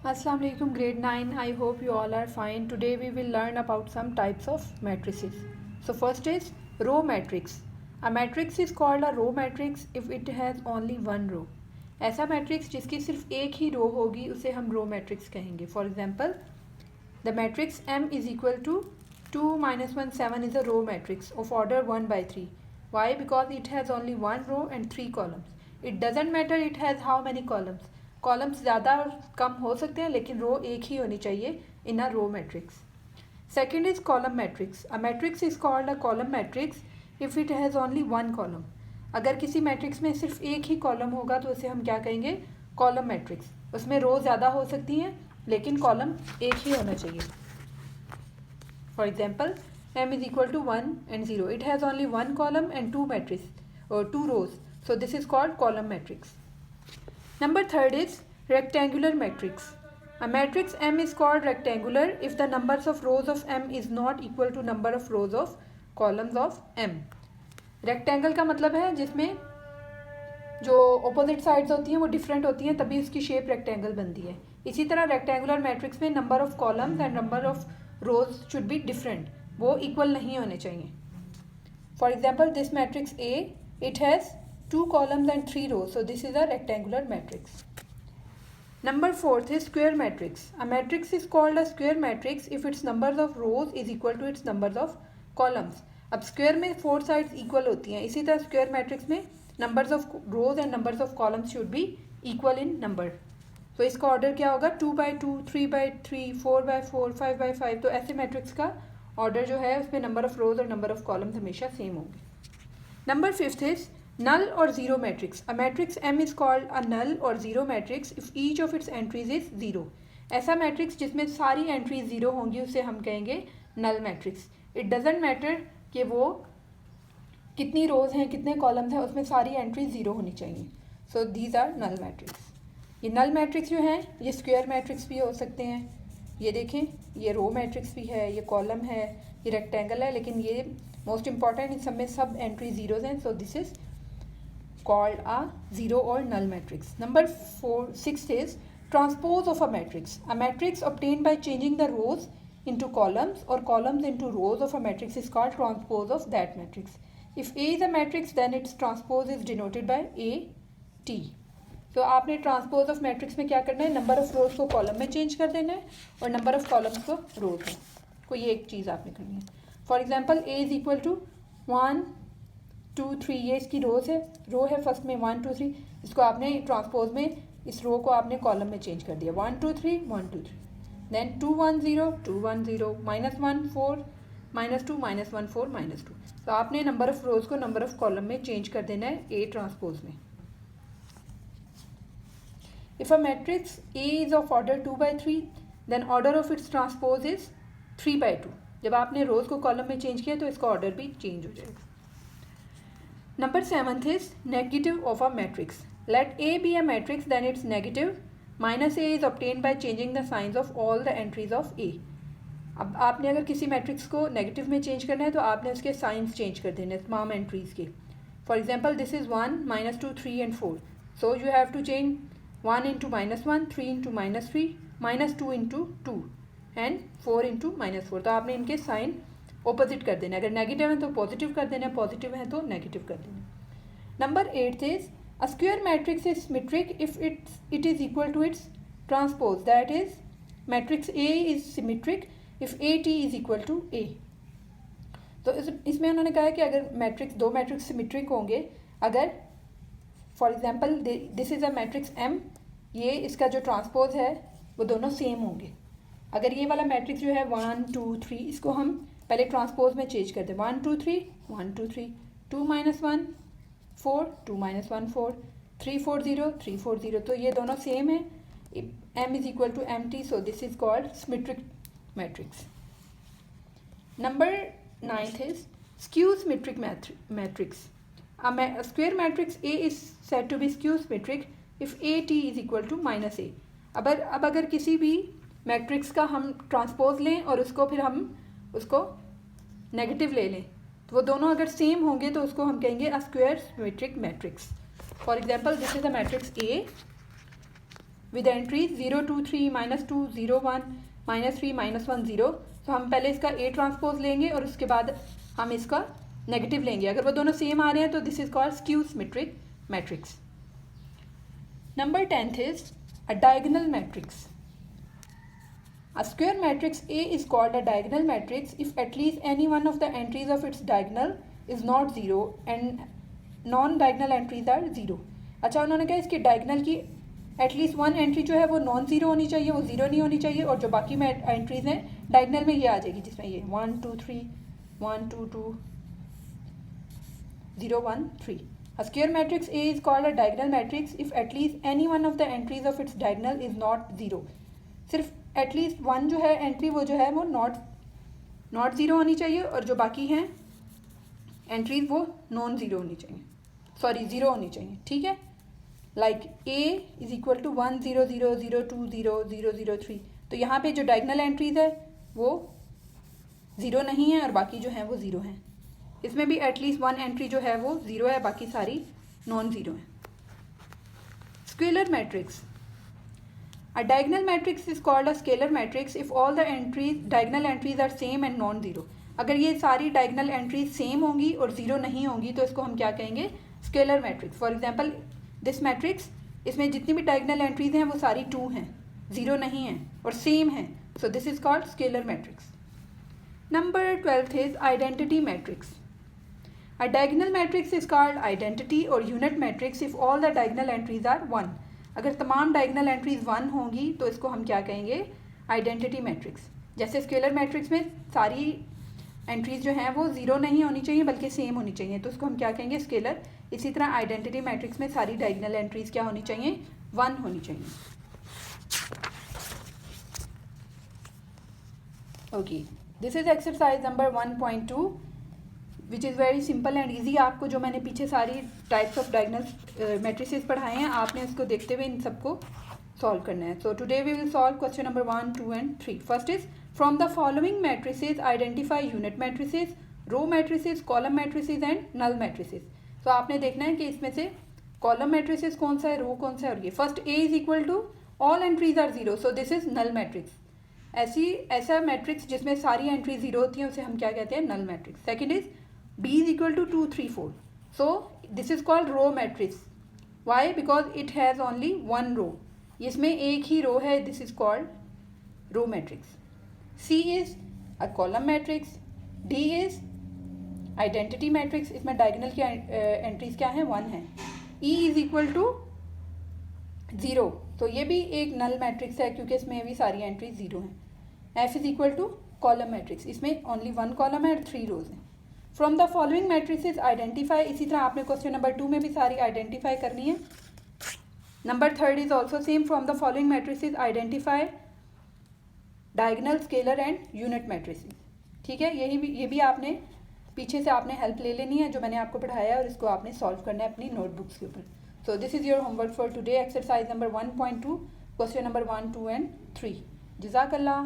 Assalamu alaikum grade 9. I hope you all are fine. Today we will learn about some types of matrices. So first is row matrix. A matrix is called a row matrix if it has only one row. ऐसा matrix जिसकी सिर्फ एक ही रो होगी उसे हम row matrix कहेंगे. For example the matrix M is equal to 2 minus 1 7 is a row matrix of order 1 by 3. Why? Because it has only one row and 3 columns. It doesn't matter it has how many columns. Columns ज़्यादा और कम हो सकते हैं लेकिन रो एक ही होनी चाहिए in a row matrix. Second is column matrix. A matrix is called a column matrix if it has only one column. अगर किसी मैट्रिक्स में सिर्फ एक ही कॉलम होगा तो उसे हम क्या कहेंगे? Column matrix. उसमें रो ज़्यादा हो सकती हैं लेकिन कॉलम एक ही होना चाहिए. For example M is equal to 1 and 0. It has only one column and two matrices or two rows. So this is called column matrix. Number third is rectangular matrix. A matrix M is called rectangular if the numbers of rows of M is not equal to number of rows of columns of M. Rectangle का मतलब है जिसमें जो opposite sides होती हैं वो different होती हैं तभी उसकी shape rectangle बनती है. इसी तरह rectangular matrix में number of columns and number of rows should be different. वो equal नहीं होने चाहिए. For example, this matrix A, it has 2 columns and 3 rows. So this is a rectangular matrix. Number 4th is square matrix. A matrix is called a square matrix if its numbers of rows is equal to its numbers of columns. अब square में 4 sides equal होती हैं. इसी तरह square matrix में numbers of rows and numbers of columns should be equal in number. तो इसका order क्या होगा? 2 by 2, 3 by 3, 4 by 4, 5 by 5. तो ऐसे matrix का order जो है उसमें number of rows और number of columns हमेशा same होंगे. Number 5th is null or zero matrix. A matrix M is called a null or zero matrix if each of its entries is zero. ऐसा matrix जिसमें सारी entry zero होंगी उसे हम कहेंगे null matrix. It doesn't matter कि वो कितनी रोज हैं कितने कॉलम्स हैं उसमें सारी एंट्री ज़ीरो होनी चाहिए. So these are null matrix. ये नल मैट्रिक्स जो हैं ये स्क्वायर मैट्रिक्स भी हो सकते हैं. ये देखें ये रो मैट्रिक्स भी है, ये कॉलम है, ये रेक्टेंगल है, लेकिन ये मोस्ट इंपॉर्टेंट इन सब में सब एंट्री ज़ीरोज़ हैं. So this is called a zero or null matrix. Number 6th is transpose of a matrix. A matrix obtained by changing the rows into columns or columns into rows of a matrix is called transpose of that matrix. If A is a matrix then its transpose is denoted by AT. तो आपने transpose of matrix में क्या करना है? Number of rows को column में change कर देना है और नंबर ऑफ कॉलम्स को रोज में. कोई एक चीज़ आपने करनी है. For example A is equal to 1 2 3. ये इसकी रोज है, रो है फर्स्ट में 1 2 3. इसको आपने ट्रांसपोज में इस रो को आपने कॉलम में चेंज कर दिया 1 2 3 1 2 3. देन 2 1 0 2 1 0 -1 4 -2 -1 4 -2. तो आपने नंबर ऑफ रोज को नंबर ऑफ कॉलम में चेंज कर देना है ए ट्रांसपोज में. If a matrix A is of order 2 by 3 then order of its transpose is 3 by 2. जब आपने रोज को कॉलम में चेंज किया तो इसका ऑर्डर भी चेंज हो जाएगा. Number 7th is negative of a matrix. Let A be a matrix then its negative minus A is obtained by changing the signs of all the entries of A. अब आपने अगर किसी matrix को negative में change करना है तो आपने उसके साइंस चेंज कर देने तमाम एंट्रीज के. For example this is 1 -2 3 and 4. So you have to change 1 into -1 3 into -3 -2 into 2 and 4 into -4. तो आपने इनके साइन ऑपोजिट कर देना. अगर नेगेटिव है तो पॉजिटिव कर देना, पॉजिटिव है तो नेगेटिव कर देना. Number 8 is a square matrix is symmetric if it is equal to its transpose. That is matrix A is symmetric if A T is equal to A. तो इसमें उन्होंने कहा है कि अगर मैट्रिक्स दो मैट्रिक्स सिमेट्रिक होंगे, अगर for example this is a matrix M, ये इसका जो ट्रांसपोज है वो दोनों सेम होंगे. अगर ये वाला मैट्रिक्स जो है 1 2 3 इसको हम पहले ट्रांसपोज में चेंज कर दें 1 2 3 1 2 3 2 -1 4 2 -1 4 3 4 0 3 4 0. तो ये दोनों सेम है. M is equal to M T. So this is called symmetric matrix. Number 9th is skew symmetric matrix. A square matrix A is said to be skew symmetric if AT is equal to -A. अब अगर किसी भी matrix का हम transpose लें और उसको फिर हम उसको नेगेटिव ले लें तो वो दोनों अगर सेम होंगे तो उसको हम कहेंगे a square symmetric matrix. For example this is a matrix A with entries 0 2 3 -2 0 1 -3 -1 0। तो हम पहले इसका A ट्रांसपोज लेंगे और उसके बाद हम इसका नेगेटिव लेंगे। अगर वो दोनों सेम आ रहे हैं तो this is called skew symmetric matrix. Number 10th is a diagonal matrix. A square matrix A is called a diagonal matrix if at least any one of the entries of its diagonal is not zero and non-diagonal entries are zero। अच्छा, उन्होंने कहा इसकी diagonal की at least one entry जो है वो non zero होनी चाहिए, वो ज़ीरो नहीं होनी चाहिए, और जो बाकी में एंट्रीज हैं डायगोनल में ये आ जाएगी, जिसमें ये 1 2 3 1 2 2 0 1 3। A square matrix A is called a diagonal matrix if at least any one of the entries of its diagonal is not zero। सिर्फ एटलीस्ट वन जो है एंट्री वो जो है वो नॉट ज़ीरो होनी चाहिए, और जो बाकी हैं एंट्रीज वो नॉन ज़ीरो होनी चाहिए, सॉरी ज़ीरो होनी चाहिए। ठीक है, like A is equal to 1 0 0 0 2 0 0 0 3। तो यहाँ पे जो डायगोनल एंट्रीज है वो ज़ीरो नहीं है और बाकी जो हैं वो ज़ीरो हैं। इसमें भी एटलीस्ट वन एंट्री जो है वो ज़ीरो है, बाकी सारी नॉन ज़ीरो है। Scalar matrix. A diagonal matrix is called a scalar matrix if all the diagonal entries are same and non-zero। अगर ये सारी diagonal entries same होंगी और ज़ीरो नहीं होंगी तो इसको हम क्या कहेंगे, scalar matrix. For example this matrix, इसमें जितनी भी diagonal entries हैं वो सारी 2 हैं, ज़ीरो नहीं हैं और सेम हैं, सो this is called scalar matrix. Number 12th is identity matrix. A diagonal matrix is called identity or unit matrix if all the diagonal entries are 1। अगर तमाम डायगोनल एंट्रीज 1 होंगी तो इसको हम क्या कहेंगे, आइडेंटिटी मैट्रिक्स। जैसे स्केलर मैट्रिक्स में सारी एंट्रीज जो हैं वो ज़ीरो नहीं होनी चाहिए बल्कि सेम होनी चाहिए, तो उसको हम क्या कहेंगे, स्केलर। इसी तरह आइडेंटिटी मैट्रिक्स में सारी डायगोनल एंट्रीज क्या होनी चाहिए, 1 होनी चाहिए। Okay, this is exercise number 1.2 which is very simple and easy. आपको जो मैंने पीछे सारी टाइप्स ऑफ डायगोनल मैट्रिसेस पढ़ाए हैं, आपने उसको देखते हुए इन सबको सॉल्व करना है। So today we will solve question number 1 2 and 3। First is from the following matrices identify unit matrices, row matrices, column matrices and null matrices. तो आपने देखना है कि इसमें से कॉलम मैट्रिसेस कौन सा है, रो कौन सा है, और ये first A is equal to all entries are zero, so this is null matrix. ऐसा मैट्रिक्स जिसमें सारी एंट्री जीरो होती हैं उसे हम क्या कहते हैं, null matrix. Second is B is equal to 2 3 4, so this is called row matrix। why? because it has only one row, इसमें एक ही रो है, this is called row matrix। C is a column matrix। D is identity matrix, इसमें diagonal की entries क्या हैं, 1 है। E is equal to 0, तो ये भी एक नल मैट्रिक्स है क्योंकि इसमें भी सारी एंट्रीज 0 हैं। F is equal to column matrix, इसमें ओनली 1 कॉलम है और 3 रोज हैं। From the following matrices identify, इसी तरह आपने क्वेश्चन नंबर 2 में भी सारी आइडेंटिफाई करनी है। Number 3 is also same, from the following matrices identify diagonal, scalar and unit matrices. ठीक है, ये भी आपने पीछे से आपने हेल्प ले लेनी है जो मैंने आपको पढ़ाया है और इसको आपने सॉल्व करना है अपनी नोटबुक्स के ऊपर। सो this is your homework for today, exercise number 1.2, question number 1 2 and 3। जज़ाकल्लाह।